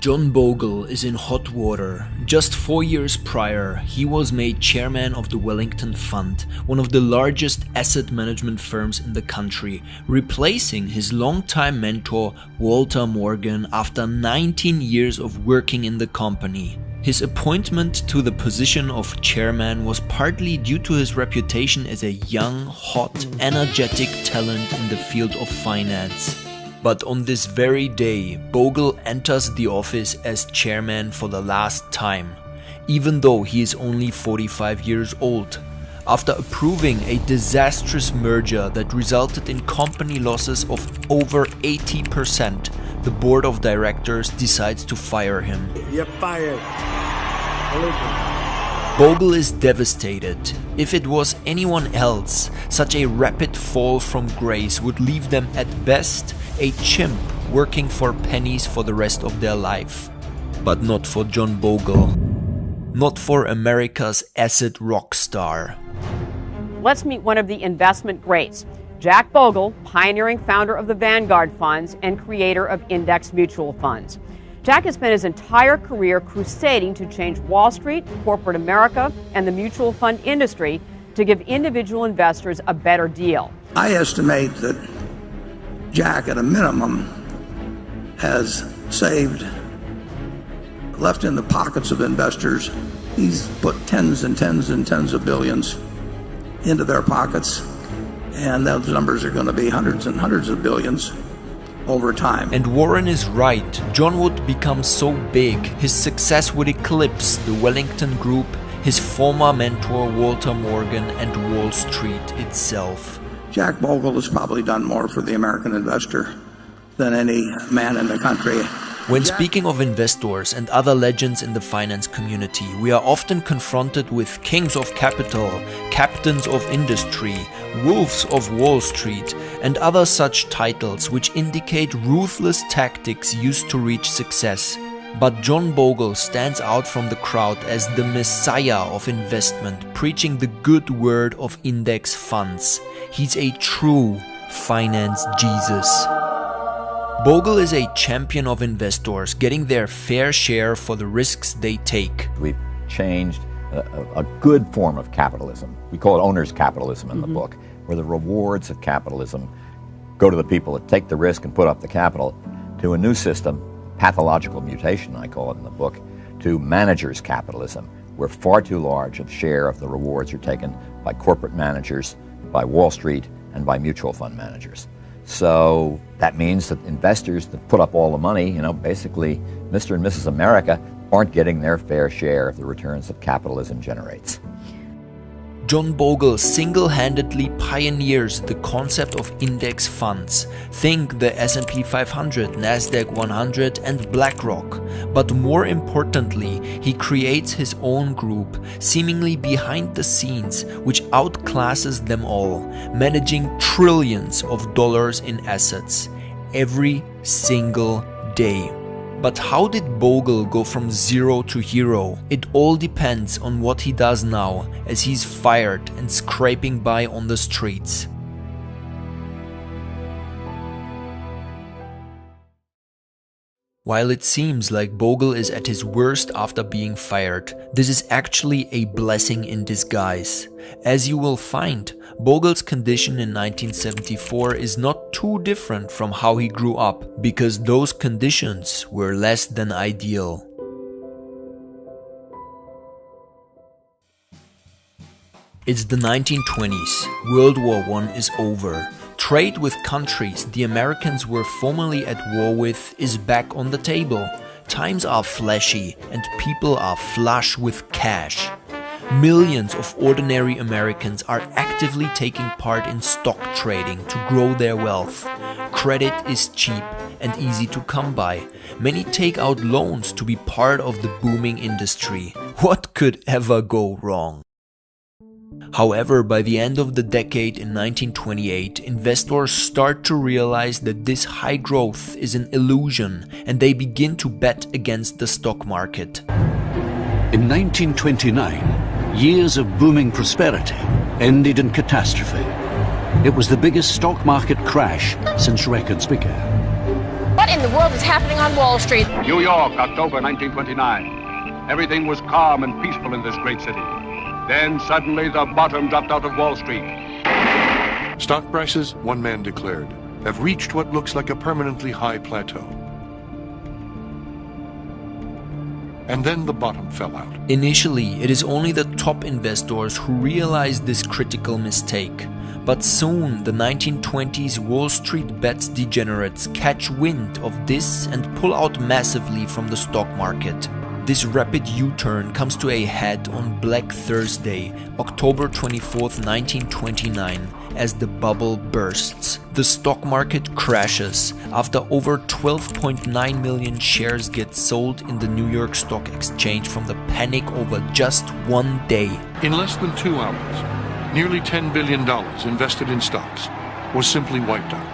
John Bogle is in hot water. Just 4 years prior, he was made chairman of the Wellington Fund, one of the largest asset management firms in the country, replacing his longtime mentor Walter Morgan after 19 years of working in the company. His appointment to the position of chairman was partly due to his reputation as a young, hot, energetic talent in the field of finance. But on this very day, Bogle enters the office as chairman for the last time, even though he is only 45 years old. After approving a disastrous merger that resulted in company losses of over 80%, the board of directors decides to fire him. You're fired. Bogle is devastated. If it was anyone else, such a rapid fall from grace would leave them at best a chimp working for pennies for the rest of their life. But not for John Bogle. Not for America's asset rock star. Let's meet one of the investment greats, Jack Bogle, pioneering founder of the Vanguard funds and creator of index mutual funds. Jack has spent his entire career crusading to change Wall Street, corporate America, and the mutual fund industry to give individual investors a better deal. I estimate that Jack, at a minimum, has saved, left in the pockets of investors. He's put tens and tens and tens of billions into their pockets, and those numbers are going to be hundreds and hundreds of billions over time. And Warren is right. John would become so big, his success would eclipse the Wellington Group, his former mentor Walter Morgan, and Wall Street itself. Jack Bogle has probably done more for the American investor than any man in the country. When speaking of investors and other legends in the finance community, we are often confronted with kings of capital, captains of industry, wolves of Wall Street, and other such titles which indicate ruthless tactics used to reach success. But John Bogle stands out from the crowd as the messiah of investment, preaching the good word of index funds. He's a true finance Jesus. Bogle is a champion of investors, getting their fair share for the risks they take. We've changed a good form of capitalism. We call it owner's capitalism in the book, where the rewards of capitalism go to the people that take the risk and put up the capital, to a new system, pathological mutation I call it in the book, to manager's capitalism, where far too large a share of the rewards are taken by corporate managers, by Wall Street, and by mutual fund managers. So that means that investors that put up all the money, basically Mr. and Mrs. America, aren't getting their fair share of the returns that capitalism generates. John Bogle single-handedly pioneers the concept of index funds. Think the S&P 500, Nasdaq 100 and Blackrock. But more importantly, he creates his own group, seemingly behind the scenes, which outclasses them all, managing trillions of dollars in assets every single day. But how did Bogle go from zero to hero? It all depends on what he does now, as he's fired and scraping by on the streets. While it seems like Bogle is at his worst after being fired, this is actually a blessing in disguise. As you will find, Bogle's condition in 1974 is not too different from how he grew up, because those conditions were less than ideal. It's the 1920s. World War I is over. Trade with countries the Americans were formerly at war with is back on the table. Times are flashy and people are flush with cash. Millions of ordinary Americans are actively taking part in stock trading to grow their wealth. Credit is cheap and easy to come by. Many take out loans to be part of the booming industry. What could ever go wrong? However, by the end of the decade in 1928, investors start to realize that this high growth is an illusion, and they begin to bet against the stock market. In 1929, years of booming prosperity ended in catastrophe. It was the biggest stock market crash since records began. What in the world is happening on Wall Street? New York, October 1929. Everything was calm and peaceful in this great city. Then suddenly the bottom dropped out of Wall Street. Stock prices, one man declared, have reached what looks like a permanently high plateau. And then the bottom fell out. Initially, it is only the top investors who realize this critical mistake. But soon, the 1920s Wall Street bets degenerates catch wind of this and pull out massively from the stock market. This rapid U-turn comes to a head on Black Thursday, October 24th, 1929, as the bubble bursts. The stock market crashes after over 12.9 million shares get sold in the New York Stock Exchange from the panic over just one day. In less than 2 hours, nearly $10 billion invested in stocks was simply wiped out.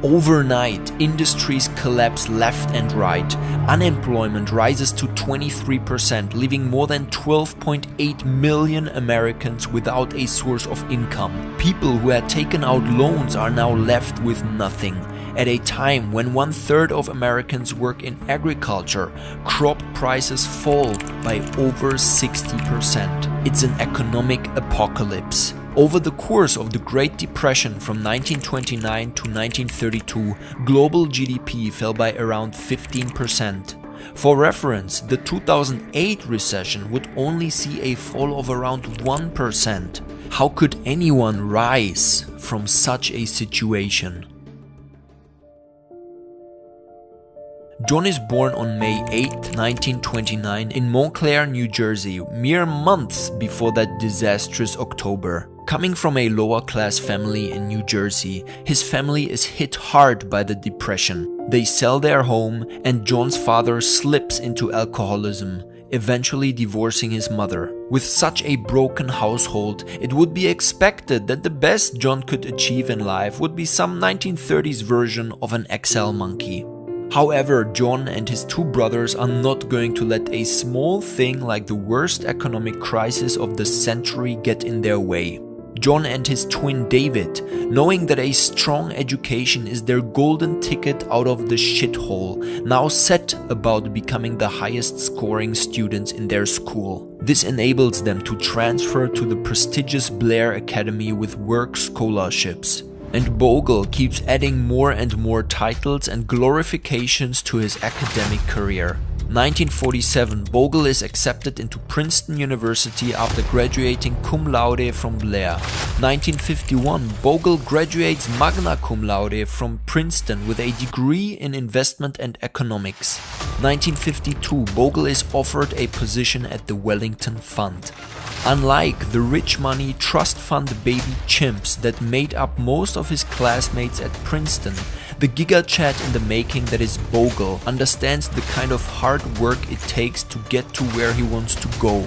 Overnight, industries collapse left and right. Unemployment rises to 23%, leaving more than 12.8 million Americans without a source of income. People who had taken out loans are now left with nothing. At a time when 1/3 of Americans work in agriculture, crop prices fall by over 60%. It's an economic apocalypse. Over the course of the Great Depression from 1929 to 1932, global GDP fell by around 15%. For reference, the 2008 recession would only see a fall of around 1%. How could anyone rise from such a situation? John is born on May 8, 1929 in Montclair, New Jersey, mere months before that disastrous October. Coming from a lower-class family in New Jersey, his family is hit hard by the Depression. They sell their home, and John's father slips into alcoholism, eventually divorcing his mother. With such a broken household, it would be expected that the best John could achieve in life would be some 1930s version of an Excel monkey. However, John and his two brothers are not going to let a small thing like the worst economic crisis of the century get in their way. John and his twin David, knowing that a strong education is their golden ticket out of the shithole, now set about becoming the highest scoring students in their school. This enables them to transfer to the prestigious Blair Academy with work scholarships. And Bogle keeps adding more and more titles and glorifications to his academic career. 1947, Bogle is accepted into Princeton University after graduating cum laude from Blair. 1951, Bogle graduates magna cum laude from Princeton with a degree in investment and economics. 1952, Bogle is offered a position at the Wellington Fund. Unlike the rich money trust fund baby chimps that made up most of his classmates at Princeton, the gigachad in the making that is Bogle understands the kind of hard work it takes to get to where he wants to go.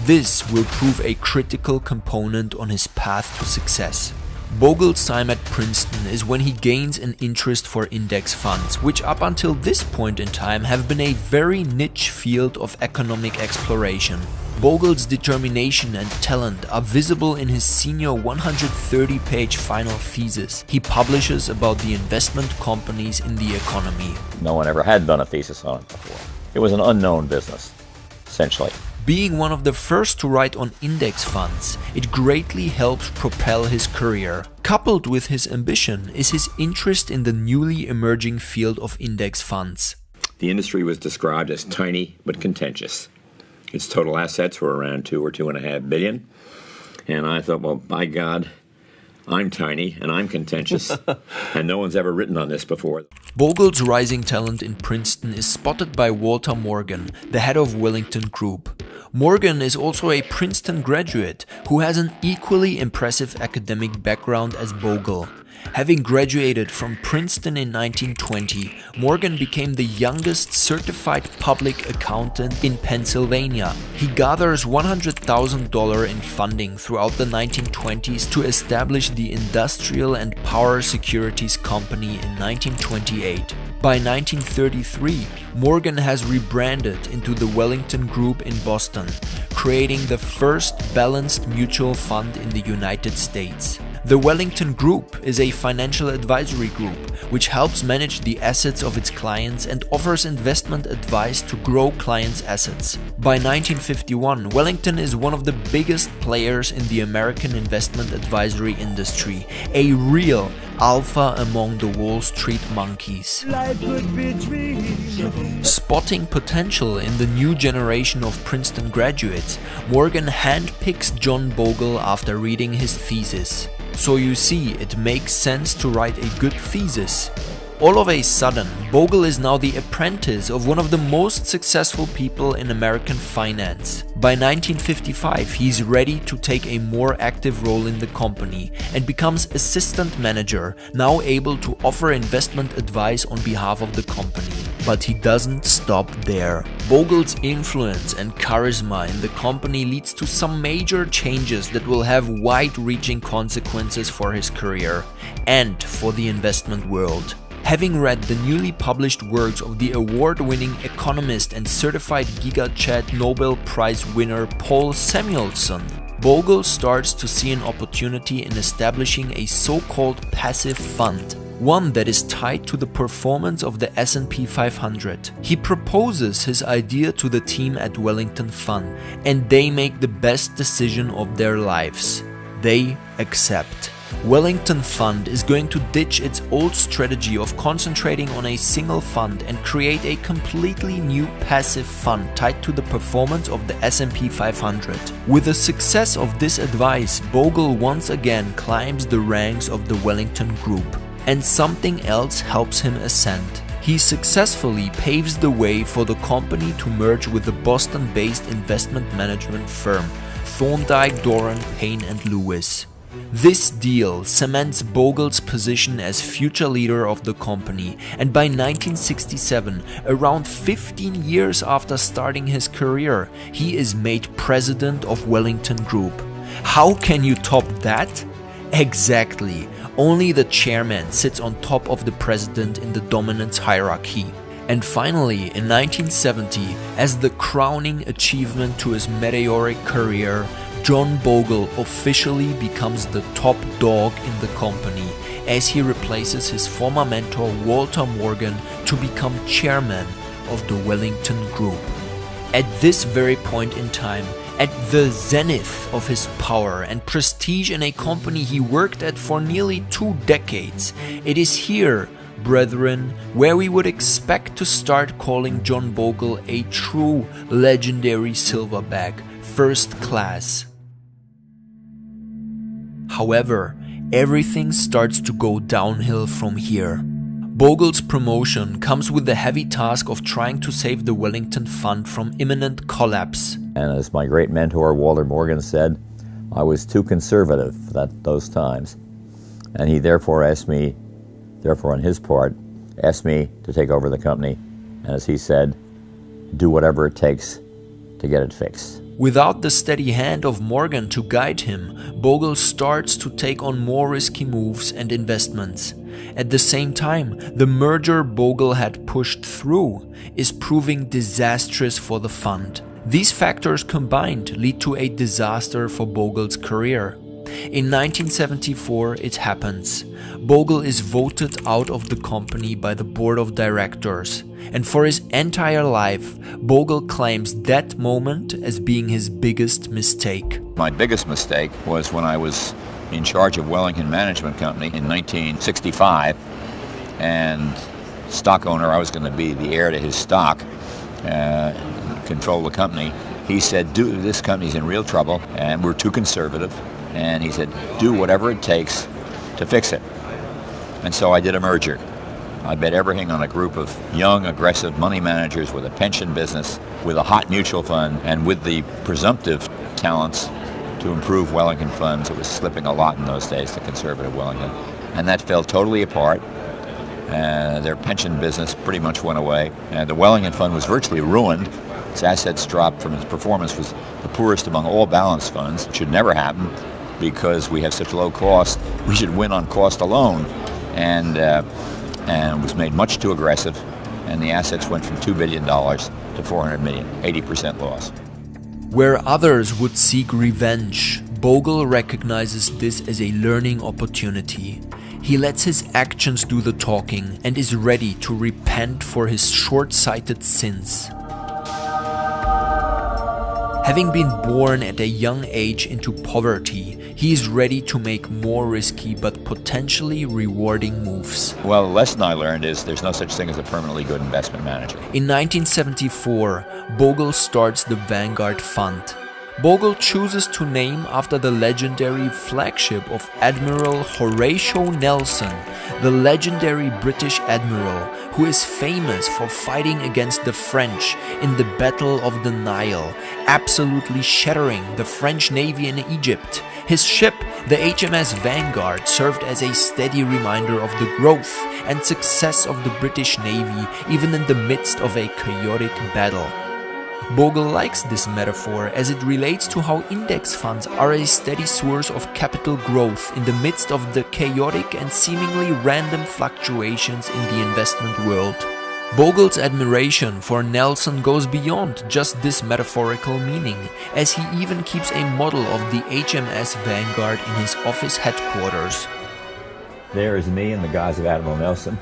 This will prove a critical component on his path to success. Bogle's time at Princeton is when he gains an interest for index funds, which up until this point in time have been a very niche field of economic exploration. Bogle's determination and talent are visible in his senior 130-page final thesis he publishes about the investment companies in the economy. No one ever had done a thesis on it before. It was an unknown business, essentially. Being one of the first to write on index funds, it greatly helps propel his career. Coupled with his ambition is his interest in the newly emerging field of index funds. The industry was described as tiny but contentious. Its total assets were around $2 or $2.5 billion. And I thought, well, by God, I'm tiny and I'm contentious, and no one's ever written on this before. Bogle's rising talent in Princeton is spotted by Walter Morgan, the head of Wellington Group. Morgan is also a Princeton graduate who has an equally impressive academic background as Bogle. Having graduated from Princeton in 1920, Morgan became the youngest certified public accountant in Pennsylvania. He gathers $100,000 in funding throughout the 1920s to establish the Industrial and Power Securities Company in 1928. By 1933, Morgan has rebranded into the Wellington Group in Boston, creating the first balanced mutual fund in the United States. The Wellington Group is a financial advisory group which helps manage the assets of its clients and offers investment advice to grow clients' assets. By 1951, Wellington is one of the biggest players in the American investment advisory industry, a real alpha among the Wall Street monkeys. Spotting potential in the new generation of Princeton graduates, Morgan handpicks John Bogle after reading his thesis. So you see, it makes sense to write a good thesis. All of a sudden, Bogle is now the apprentice of one of the most successful people in American finance. By 1955, he's ready to take a more active role in the company and becomes assistant manager, now able to offer investment advice on behalf of the company. But he doesn't stop there. Bogle's influence and charisma in the company leads to some major changes that will have wide-reaching consequences for his career and for the investment world. Having read the newly published works of the award-winning economist and certified GigaChat Nobel Prize winner Paul Samuelson, Bogle starts to see an opportunity in establishing a so-called passive fund, one that is tied to the performance of the S&P 500. He proposes his idea to the team at Wellington Fund, and they make the best decision of their lives. They accept. Wellington Fund is going to ditch its old strategy of concentrating on a single fund and create a completely new passive fund tied to the performance of the S&P 500. With the success of this advice, Bogle once again climbs the ranks of the Wellington Group, and something else helps him ascend. He successfully paves the way for the company to merge with the Boston-based investment management firm Thorndike, Doran, Payne & Lewis. This deal cements Bogle's position as future leader of the company, and by 1967, around 15 years after starting his career, he is made president of Wellington Group. How can you top that? Exactly. Only the chairman sits on top of the president in the dominance hierarchy. And finally, in 1970, as the crowning achievement to his meteoric career, John Bogle officially becomes the top dog in the company as he replaces his former mentor Walter Morgan to become chairman of the Wellington Group. At this very point in time, at the zenith of his power and prestige in a company he worked at for nearly 2 decades, it is here, brethren, where we would expect to start calling John Bogle a true legendary silverback, first class. However, everything starts to go downhill from here. Bogle's promotion comes with the heavy task of trying to save the Wellington Fund from imminent collapse. And as my great mentor Walter Morgan said, I was too conservative at those times. And he therefore on his part, asked me to take over the company. And as he said, do whatever it takes to get it fixed. Without the steady hand of Morgan to guide him, Bogle starts to take on more risky moves and investments. At the same time, the merger Bogle had pushed through is proving disastrous for the fund. These factors combined lead to a disaster for Bogle's career. In 1974, it happens. Bogle is voted out of the company by the board of directors, and for his entire life, Bogle claims that moment as being his biggest mistake. My biggest mistake was when I was in charge of Wellington Management Company in 1965, and stock owner, I was going to be the heir to his stock, control the company. He said, this company's in real trouble, and we're too conservative. And he said, do whatever it takes to fix it. And so I did a merger. I bet everything on a group of young, aggressive money managers with a pension business, with a hot mutual fund, and with the presumptive talents to improve Wellington funds. It was slipping a lot in those days, the conservative Wellington. And that fell totally apart. Their pension business pretty much went away. The Wellington fund was virtually ruined. Its assets dropped from its performance, was the poorest among all balanced funds. It should never happen because we have such low cost. We should win on cost alone. And it was made much too aggressive, and the assets went from $2 billion to $400 million, 80% loss. Where others would seek revenge, Bogle recognizes this as a learning opportunity. He lets his actions do the talking and is ready to repent for his short-sighted sins. Having been born at a young age into poverty, he is ready to make more risky but potentially rewarding moves. Well, the lesson I learned is there's no such thing as a permanently good investment manager. In 1974, Bogle starts the Vanguard Fund. Bogle chooses to name after the legendary flagship of Admiral Horatio Nelson, the legendary British admiral who is famous for fighting against the French in the Battle of the Nile, absolutely shattering the French Navy in Egypt. His ship, the HMS Vanguard, served as a steady reminder of the growth and success of the British Navy even in the midst of a chaotic battle. Bogle likes this metaphor as it relates to how index funds are a steady source of capital growth in the midst of the chaotic and seemingly random fluctuations in the investment world. Bogle's admiration for Nelson goes beyond just this metaphorical meaning, as he even keeps a model of the HMS Vanguard in his office headquarters. There is me in the guise of Admiral Nelson.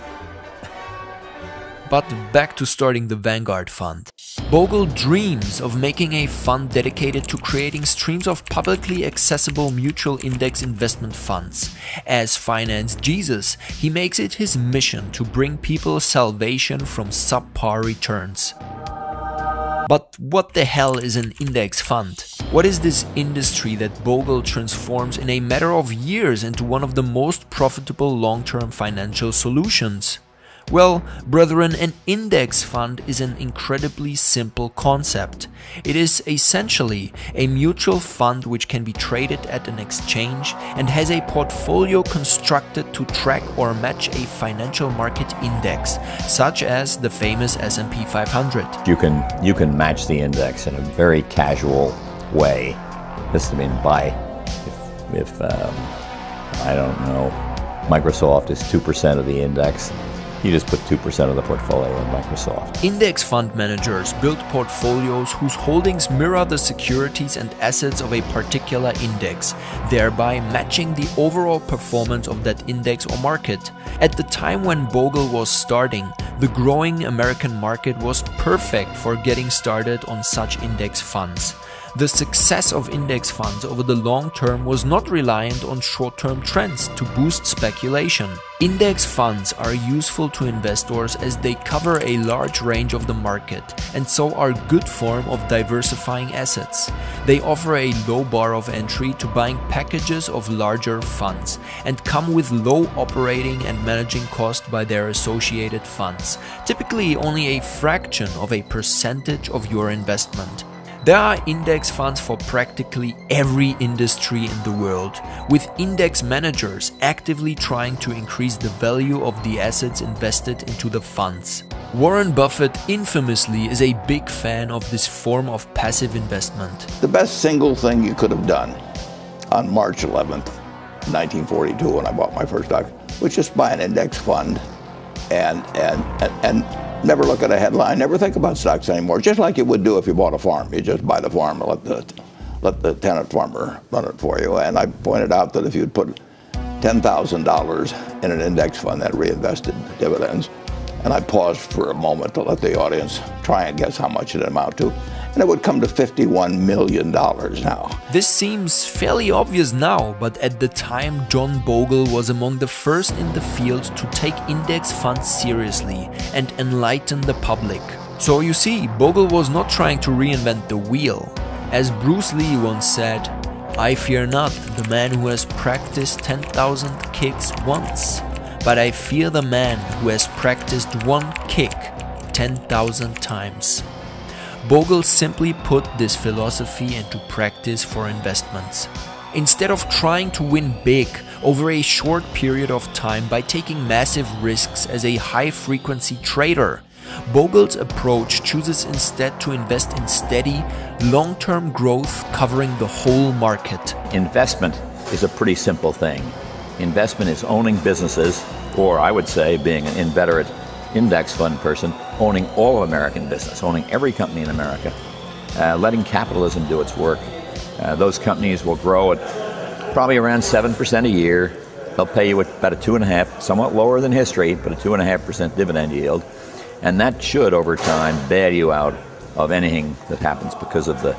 But back to starting the Vanguard Fund. Bogle dreams of making a fund dedicated to creating streams of publicly accessible mutual index investment funds. As Finance Jesus, he makes it his mission to bring people salvation from subpar returns. But what the hell is an index fund? What is this industry that Bogle transforms in a matter of years into one of the most profitable long-term financial solutions? Well, brethren, an index fund is an incredibly simple concept. It is essentially a mutual fund which can be traded at an exchange and has a portfolio constructed to track or match a financial market index, such as the famous S&P 500. You can match the index in a very casual way. This, I mean, if I don't know, Microsoft is 2% of the index. You just put 2% of the portfolio in Microsoft. Index fund managers build portfolios whose holdings mirror the securities and assets of a particular index, thereby matching the overall performance of that index or market. At the time when Bogle was starting, the growing American market was perfect for getting started on such index funds. The success of index funds over the long term was not reliant on short-term trends to boost speculation. Index funds are useful to investors as they cover a large range of the market and so are a good form of diversifying assets. They offer a low bar of entry to buying packages of larger funds and come with low operating and managing cost by their associated funds, typically only a fraction of a percentage of your investment. There are index funds for practically every industry in the world, with index managers actively trying to increase the value of the assets invested into the funds. Warren Buffett infamously is a big fan of this form of passive investment. The best single thing you could have done on March 11th, 1942, when I bought my first stock, was just buy an index fund and never look at a headline, never think about stocks anymore, just like you would do if you bought a farm. You just buy the farm and let the tenant farmer run it for you. And I pointed out that if you'd put $10,000 in an index fund that reinvested dividends, and I paused for a moment to let the audience try and guess how much it amounted to, and it would come to $51 million now. This seems fairly obvious now, but at the time John Bogle was among the first in the field to take index funds seriously and enlighten the public. So you see, Bogle was not trying to reinvent the wheel. As Bruce Lee once said, "I fear not the man who has practiced 10,000 kicks once, but I fear the man who has practiced one kick 10,000 times." Bogle simply put this philosophy into practice for investments. Instead of trying to win big over a short period of time by taking massive risks as a high-frequency trader, Bogle's approach chooses instead to invest in steady, long-term growth covering the whole market. Investment is a pretty simple thing. Investment is owning businesses, or I would say, being an inveterate index fund person, owning all of American business, owning every company in America, letting capitalism do its work, Those companies will grow at probably around 7% a year. They'll pay you about a 2.5%, somewhat lower than history, but a 2.5% dividend yield. And that should, over time, bail you out of anything that happens because of the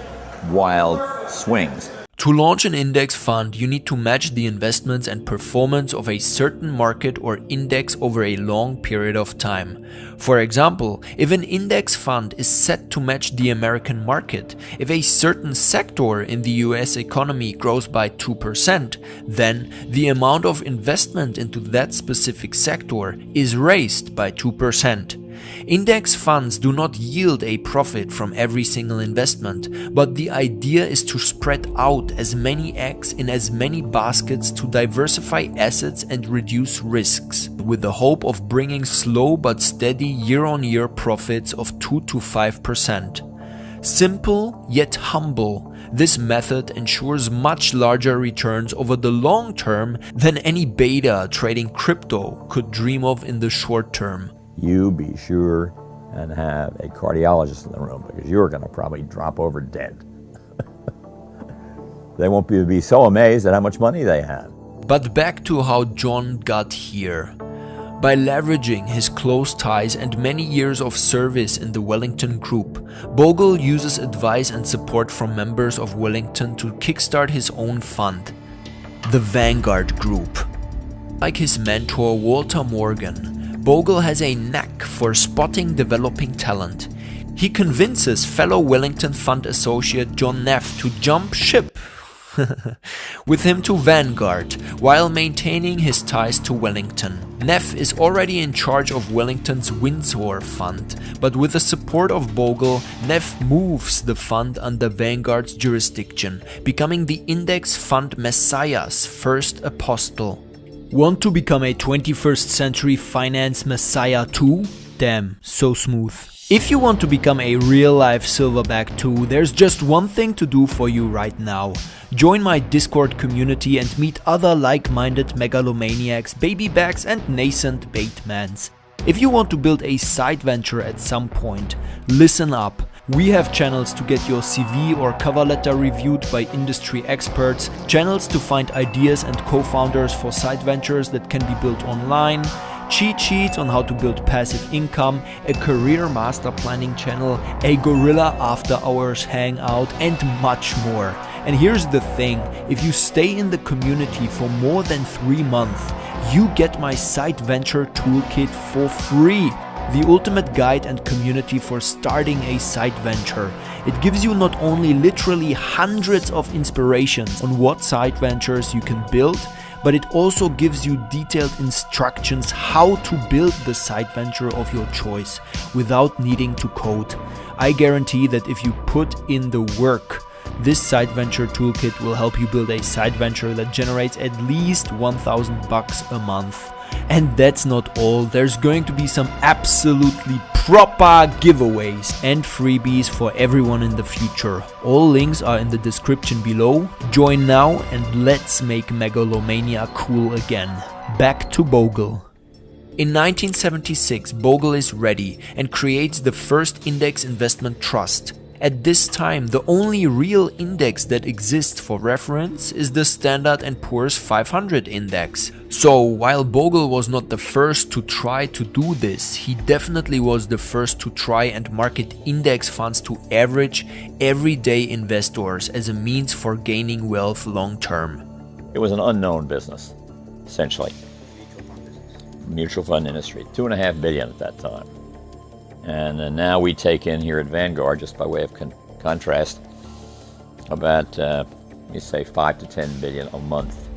wild swings. To launch an index fund, you need to match the investments and performance of a certain market or index over a long period of time. For example, if an index fund is set to match the American market, if a certain sector in the US economy grows by 2%, then the amount of investment into that specific sector is raised by 2%. Index funds do not yield a profit from every single investment, but the idea is to spread out as many eggs in as many baskets to diversify assets and reduce risks, with the hope of bringing slow but steady year-on-year profits of 2 to 5%. Simple yet humble, this method ensures much larger returns over the long term than any beta trading crypto could dream of in the short term. You be sure and have a cardiologist in the room, because you're going to probably drop over dead. They won't be so amazed at how much money they have. But back to how John got here. By leveraging his close ties and many years of service in the Wellington Group, Bogle uses advice and support from members of Wellington to kickstart his own fund, the Vanguard Group. Like his mentor Walter Morgan, Bogle has a knack for spotting developing talent. He convinces fellow Wellington Fund associate John Neff to jump ship with him to Vanguard while maintaining his ties to Wellington. Neff is already in charge of Wellington's Windsor Fund, but with the support of Bogle, Neff moves the fund under Vanguard's jurisdiction, becoming the index fund Messiah's first apostle. Want to become a 21st century finance messiah too? Damn, so smooth. If you want to become a real-life silverback too, there's just one thing to do for you right now. Join my Discord community and meet other like-minded megalomaniacs, babybags and nascent baitmans. If you want to build a side venture at some point, listen up. We have channels to get your CV or cover letter reviewed by industry experts, channels to find ideas and co-founders for side ventures that can be built online, cheat sheets on how to build passive income, a career master planning channel, a gorilla after hours hangout, and much more. And here's the thing, if you stay in the community for more than 3 months, you get my side venture toolkit for free. The ultimate guide and community for starting a side venture. It gives you not only literally hundreds of inspirations on what side ventures you can build, but it also gives you detailed instructions how to build the side venture of your choice without needing to code. I guarantee that if you put in the work, this side venture toolkit will help you build a side venture that generates at least $1,000 a month. And that's not all, there's going to be some absolutely proper giveaways and freebies for everyone in the future. All links are in the description below. Join now and let's make megalomania cool again. Back to Bogle. In 1976, Bogle is ready and creates the first index investment trust. At this time, the only real index that exists for reference is the Standard & Poor's 500 index. So, while Bogle was not the first to try to do this, he definitely was the first to try and market index funds to average, everyday investors as a means for gaining wealth long term. It was an unknown business, essentially. Mutual fund industry, $2.5 billion at that time. And now we take in here at Vanguard, just by way of contrast, about, you say, 5 to 10 billion a month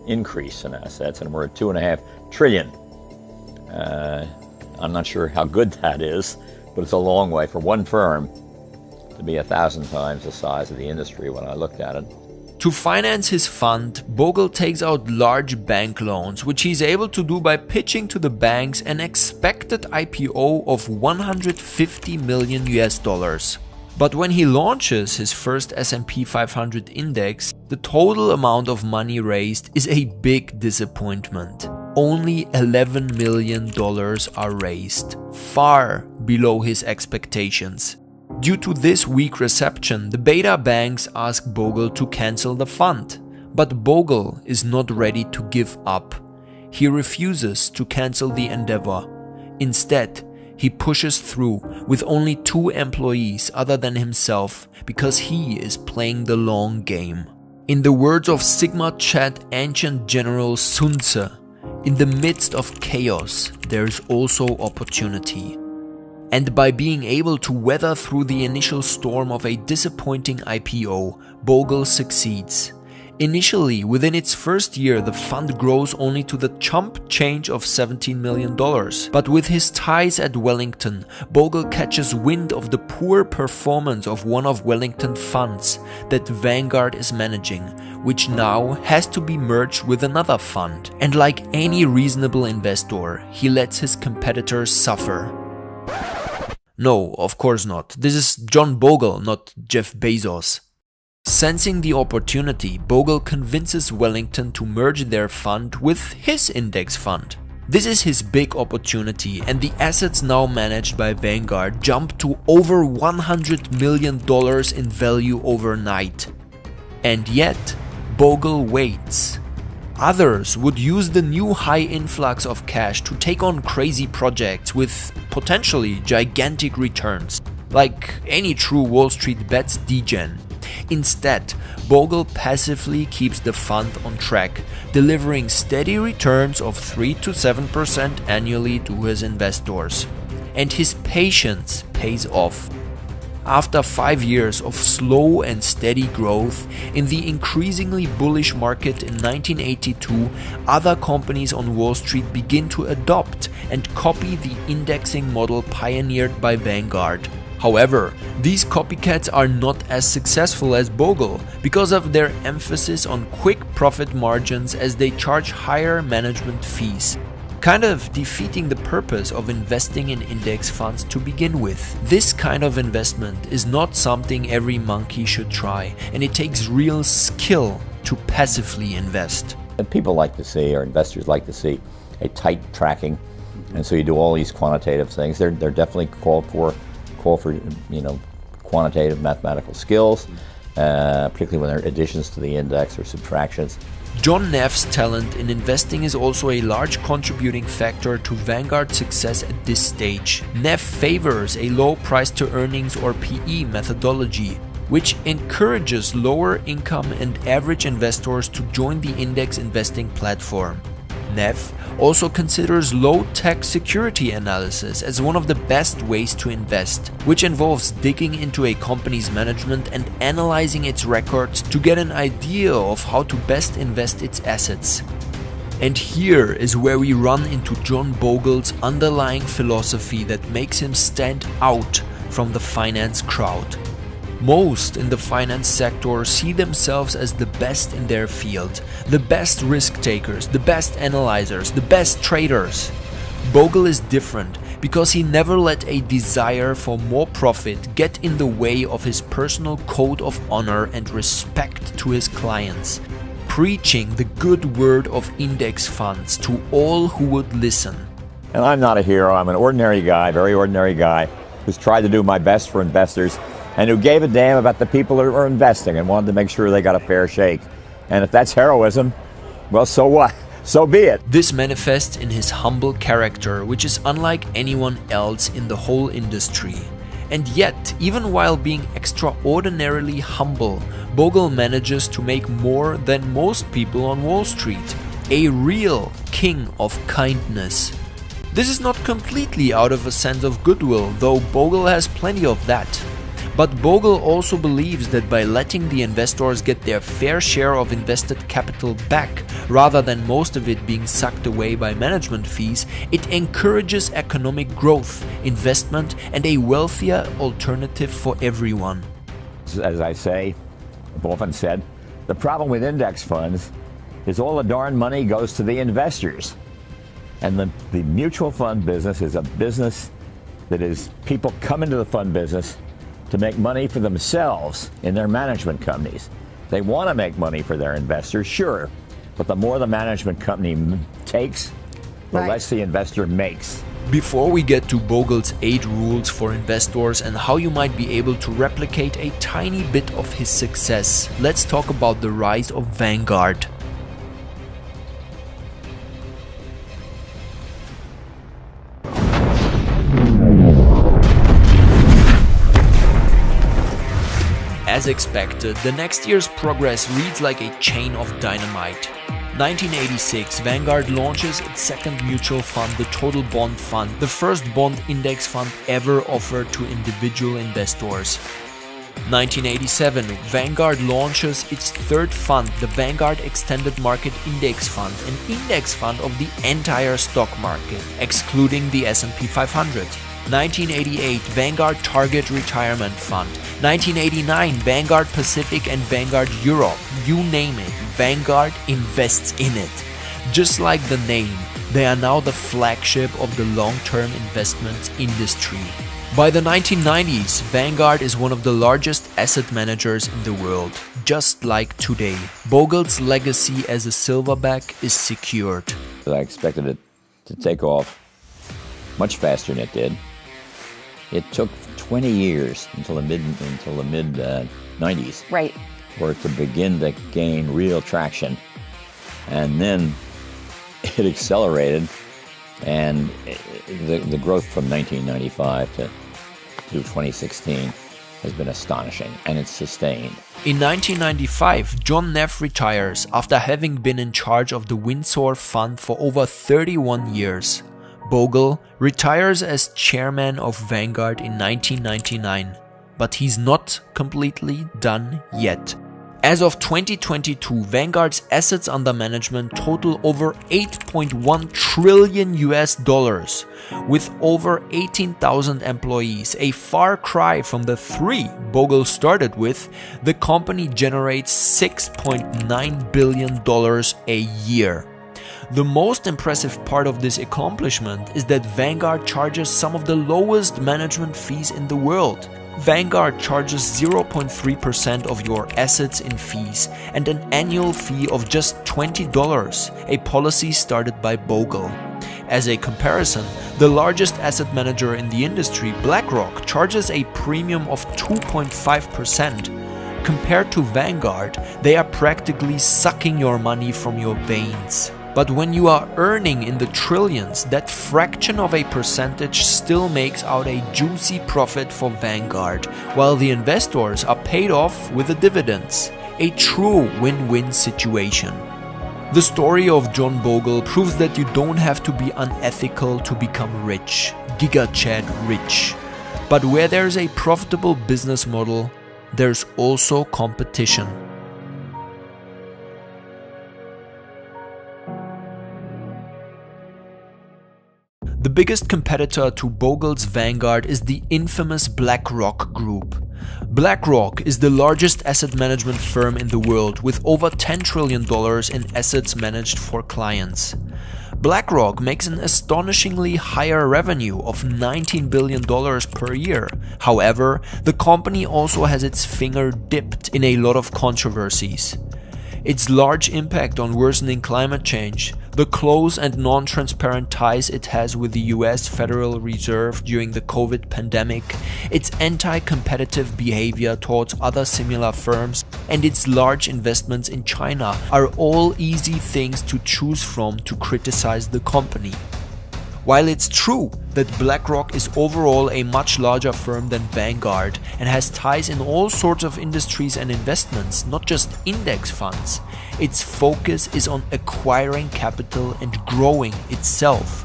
increase in assets, and we're at 2.5 trillion. I'm not sure how good that is, but it's a long way for one firm to be 1,000 times the size of the industry when I looked at it. To finance his fund, Bogle takes out large bank loans, which he's able to do by pitching to the banks an expected IPO of $150 million US. But when he launches his first S&P 500 index, the total amount of money raised is a big disappointment. Only $11 million are raised, far below his expectations. Due to this weak reception, the beta banks ask Bogle to cancel the fund. But Bogle is not ready to give up. He refuses to cancel the endeavor. Instead, he pushes through with only 2 employees other than himself because he is playing the long game. In the words of Sigma Chat ancient general Sun Tzu, in the midst of chaos, there is also opportunity. And by being able to weather through the initial storm of a disappointing IPO, Bogle succeeds. Initially, within its first year, the fund grows only to the chump change of $17 million. But with his ties at Wellington, Bogle catches wind of the poor performance of one of Wellington's funds that Vanguard is managing, which now has to be merged with another fund. And like any reasonable investor, he lets his competitors suffer. No, of course not. This is John Bogle, not Jeff Bezos. Sensing the opportunity, Bogle convinces Wellington to merge their fund with his index fund. This is his big opportunity, and the assets now managed by Vanguard jump to over $100 million in value overnight. And yet, Bogle waits. Others would use the new high influx of cash to take on crazy projects with potentially gigantic returns, like any true Wall Street bets degen. Instead, Bogle passively keeps the fund on track, delivering steady returns of 3 to 7% annually to his investors. And his patience pays off. After 5 years of slow and steady growth in the increasingly bullish market in 1982, other companies on Wall Street begin to adopt and copy the indexing model pioneered by Vanguard. However, these copycats are not as successful as Bogle because of their emphasis on quick profit margins as they charge higher management fees, kind of defeating the purpose of investing in index funds to begin with. This kind of investment is not something every monkey should try, and it takes real skill to passively invest. And people like to see, or investors like to see, a tight tracking, and so you do all these quantitative things. They're definitely call for quantitative mathematical skills, particularly when there are additions to the index or subtractions. John Neff's talent in investing is also a large contributing factor to Vanguard's success at this stage. Neff favors a low price to earnings or PE methodology, which encourages lower income and average investors to join the index investing platform. Neff also considers low-tech security analysis as one of the best ways to invest, which involves digging into a company's management and analyzing its records to get an idea of how to best invest its assets. And here is where we run into John Bogle's underlying philosophy that makes him stand out from the finance crowd. Most in the finance sector see themselves as the best in their field, the best risk takers, the best analyzers, the best traders. Bogle is different because he never let a desire for more profit get in the way of his personal code of honor and respect to his clients, preaching the good word of index funds to all who would listen. And I'm not a hero, I'm an ordinary guy, very ordinary guy, who's tried to do my best for investors and who gave a damn about the people who are investing and wanted to make sure they got a fair shake. And if that's heroism, well, so what? So be it. This manifests in his humble character, which is unlike anyone else in the whole industry. And yet, even while being extraordinarily humble, Bogle manages to make more than most people on Wall Street. A real king of kindness. This is not completely out of a sense of goodwill, though Bogle has plenty of that. But Bogle also believes that by letting the investors get their fair share of invested capital back, rather than most of it being sucked away by management fees, it encourages economic growth, investment, and a wealthier alternative for everyone. As I say, I've often said, the problem with index funds is all the darn money goes to the investors. And the mutual fund business is a business that is people come into the fund business to make money for themselves in their management companies. They want to make money for their investors, sure, but the more the management company takes, the less the investor makes. Before we get to Bogle's 8 rules for investors and how you might be able to replicate a tiny bit of his success, let's talk about the rise of Vanguard. As expected, the next year's progress reads like a chain of dynamite. 1986, Vanguard launches its second mutual fund, the Total Bond Fund, the first bond index fund ever offered to individual investors. 1987, Vanguard launches its third fund, the Vanguard Extended Market Index Fund, an index fund of the entire stock market, excluding the S&P 500. 1988, Vanguard Target Retirement Fund. 1989, Vanguard Pacific and Vanguard Europe. You name it, Vanguard invests in it. Just like the name, they are now the flagship of the long-term investment industry. By the 1990s, Vanguard is one of the largest asset managers in the world. Just like today, Bogle's legacy as a silverback is secured. I expected it to take off much faster than it did. It took 20 years until the mid 90s, Right. for it to begin to gain real traction, and then it accelerated, and the growth from 1995 to 2016 has been astonishing, and it's sustained. In 1995, John Neff retires after having been in charge of the Windsor Fund for over 31 years. Bogle retires as chairman of Vanguard in 1999, but he's not completely done yet. As of 2022, Vanguard's assets under management total over $8.1 trillion US, with over 18,000 employees, a far cry from the 3 Bogle started with. The company generates $6.9 billion a year. The most impressive part of this accomplishment is that Vanguard charges some of the lowest management fees in the world. Vanguard charges 0.3% of your assets in fees and an annual fee of just $20, a policy started by Bogle. As a comparison, the largest asset manager in the industry, Blackrock, charges a premium of 2.5%. Compared to Vanguard, they are practically sucking your money from your veins. But when you are earning in the trillions, that fraction of a percentage still makes out a juicy profit for Vanguard, while the investors are paid off with the dividends. A true win-win situation. The story of John Bogle proves that you don't have to be unethical to become rich, Giga Chad rich. But where there's a profitable business model, there's also competition. The biggest competitor to Bogle's Vanguard is the infamous Blackrock Group. Blackrock is the largest asset management firm in the world, with over $10 trillion in assets managed for clients. Blackrock makes an astonishingly higher revenue of $19 billion per year. However, the company also has its finger dipped in a lot of controversies. Its large impact on worsening climate change, the close and non-transparent ties it has with the US Federal Reserve during the COVID pandemic, its anti-competitive behavior towards other similar firms, and its large investments in China are all easy things to choose from to criticize the company. While it's true that Blackrock is overall a much larger firm than Vanguard and has ties in all sorts of industries and investments, not just index funds, its focus is on acquiring capital and growing itself.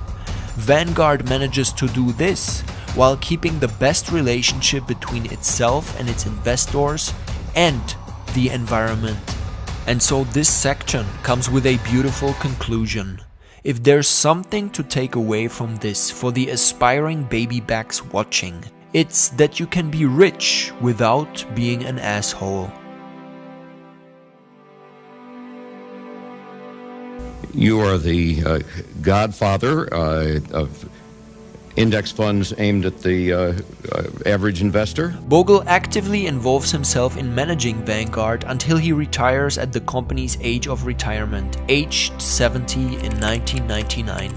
Vanguard manages to do this while keeping the best relationship between itself and its investors and the environment. And so this section comes with a beautiful conclusion. If there's something to take away from this for the aspiring babybacks watching, it's that you can be rich without being an asshole. You are the godfather of index funds aimed at the average investor. Bogle actively involves himself in managing Vanguard until he retires at the company's age of retirement, aged 70 in 1999.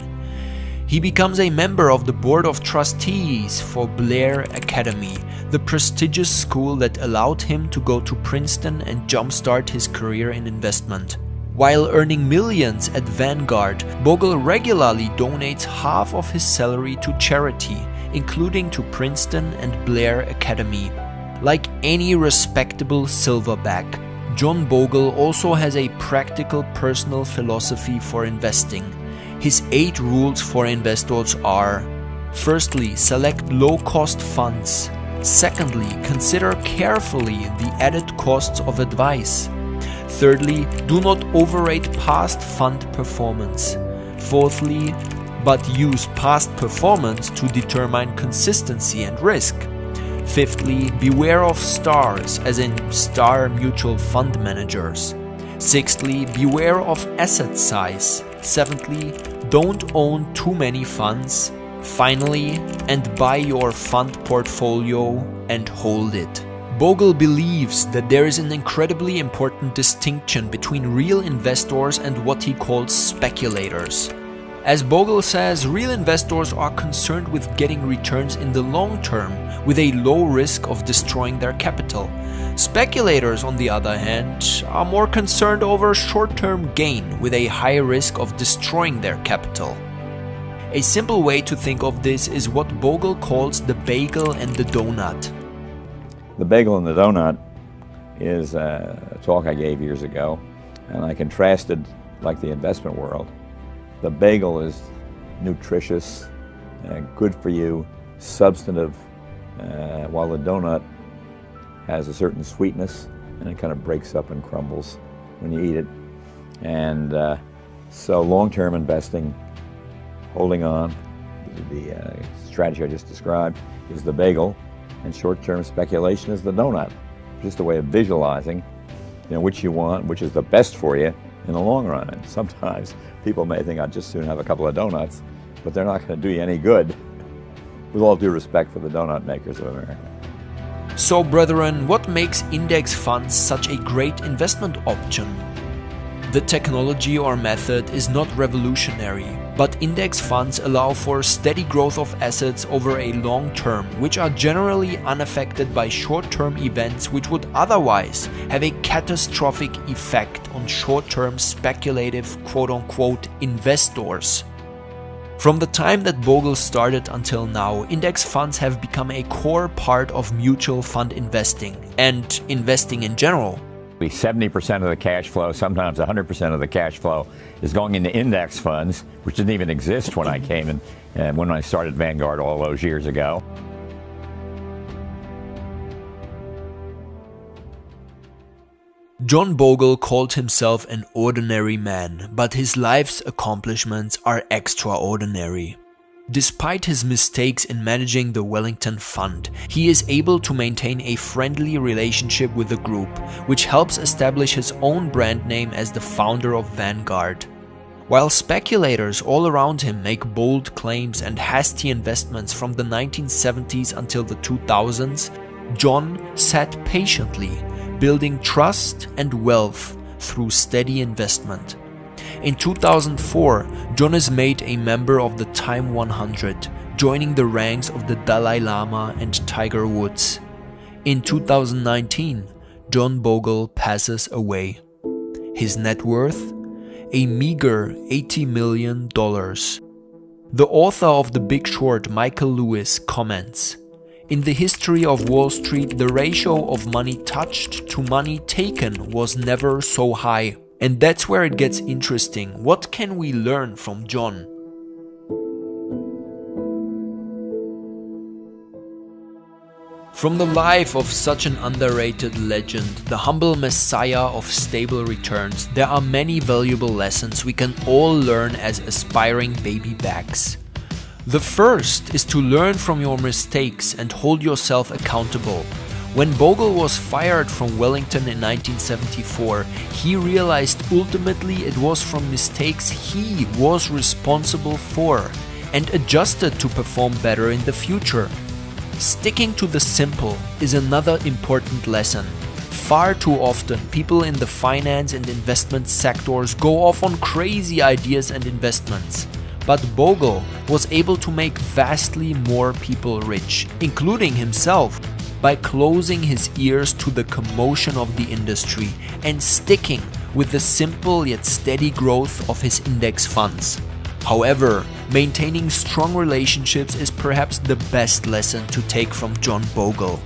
He becomes a member of the board of trustees for Blair Academy, the prestigious school that allowed him to go to Princeton and jumpstart his career in investment. While earning millions at Vanguard, Bogle regularly donates half of his salary to charity, including to Princeton and Blair Academy. Like any respectable silverback, John Bogle also has a practical personal philosophy for investing. His 8 rules for investors are: firstly, select low-cost funds. Secondly, consider carefully the added costs of advice. Thirdly, do not overrate past fund performance. Fourthly, but use past performance to determine consistency and risk. Fifthly, beware of stars, as in star mutual fund managers. Sixthly, beware of asset size. Seventhly, don't own too many funds. Finally, and buy your fund portfolio and hold it. Bogle believes that there is an incredibly important distinction between real investors and what he calls speculators. As Bogle says, real investors are concerned with getting returns in the long term, with a low risk of destroying their capital. Speculators, on the other hand, are more concerned over short-term gain, with a high risk of destroying their capital. A simple way to think of this is what Bogle calls the bagel and the donut. The bagel and the donut is a talk I gave years ago, and I contrasted like the investment world. The bagel is nutritious, good for you, substantive, while the donut has a certain sweetness and it kind of breaks up and crumbles when you eat it. And so long-term investing, holding on, the strategy I just described is the bagel, and short-term speculation is the donut. Just a way of visualizing, which you want, which is the best for you in the long run. And sometimes people may think I'd just soon have a couple of donuts, but they're not going to do you any good, with all due respect for the donut makers of America. So, brethren, what makes index funds such a great investment option? The technology or method is not revolutionary, but index funds allow for steady growth of assets over a long term, which are generally unaffected by short-term events which would otherwise have a catastrophic effect on short-term speculative quote-unquote investors. From the time that Bogle started until now, index funds have become a core part of mutual fund investing and investing in general. 70% of the cash flow, sometimes 100% of the cash flow, is going into index funds, which didn't even exist when I came in and when I started Vanguard all those years ago. John Bogle called himself an ordinary man, but his life's accomplishments are extraordinary. Despite his mistakes in managing the Wellington Fund, he is able to maintain a friendly relationship with the group, which helps establish his own brand name as the founder of Vanguard. While speculators all around him make bold claims and hasty investments from the 1970s until the 2000s, John sat patiently, building trust and wealth through steady investment. In 2004, John is made a member of the Time 100, joining the ranks of the Dalai Lama and Tiger Woods. In 2019, John Bogle passes away. His net worth? A meager $80 million. The author of The Big Short, Michael Lewis, comments, "In the history of Wall Street, the ratio of money touched to money taken was never so high." And that's where it gets interesting. What can we learn from John? From the life of such an underrated legend, the humble messiah of stable returns, there are many valuable lessons we can all learn as aspiring baby backs. The first is to learn from your mistakes and hold yourself accountable. When Bogle was fired from Wellington in 1974, he realized ultimately it was from mistakes he was responsible for and adjusted to perform better in the future. Sticking to the simple is another important lesson. Far too often, people in the finance and investment sectors go off on crazy ideas and investments. But Bogle was able to make vastly more people rich, including himself, by closing his ears to the commotion of the industry and sticking with the simple yet steady growth of his index funds. However, maintaining strong relationships is perhaps the best lesson to take from John Bogle.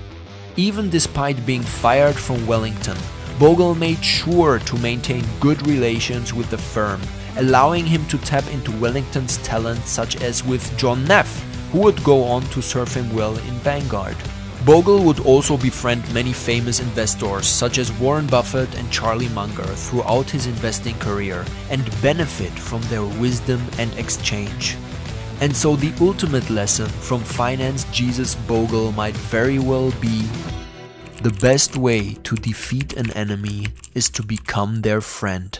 Even despite being fired from Wellington, Bogle made sure to maintain good relations with the firm, allowing him to tap into Wellington's talent, such as with John Neff, who would go on to serve him well in Vanguard. Bogle would also befriend many famous investors such as Warren Buffett and Charlie Munger throughout his investing career and benefit from their wisdom and exchange. And so the ultimate lesson from Finance Jesus Bogle might very well be: the best way to defeat an enemy is to become their friend.